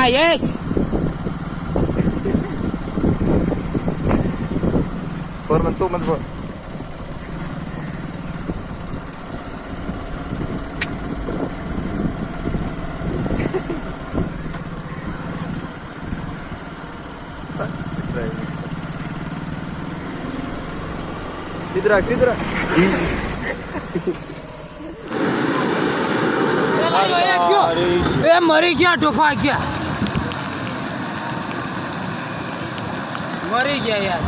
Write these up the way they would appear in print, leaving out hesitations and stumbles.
yes બોલ મત તું મત બોલ સીધરા સીધરા મરી ગયા ટોફા ગયા મરી ગયા યાર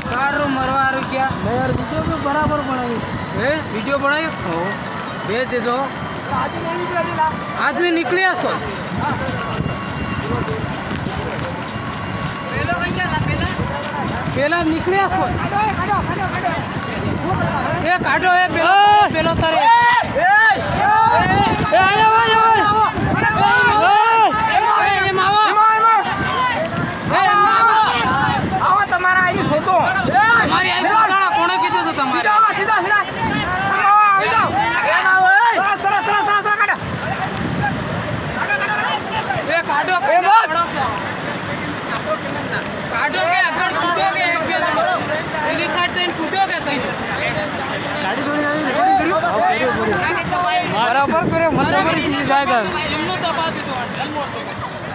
કારું મરવા ગયા યાર વિડીયો બી બરાબર બનાવ્યું હે વિડીયો બનાવ્યો ભેજ દેજો આદમી નીકળ્યા છો પેલા નીકળ્યા છો એ કાઢો એ પેલો તારે કોણે કીધું હતું તમારે કાઢો કાઢો કે આગળ કૂદો કે એક બે પેલી સાઈડ થઈને કૂદો કે થઈ બરાબર કર્યો મને ખબર છે ગાય ગાય એમનો દબા દીધો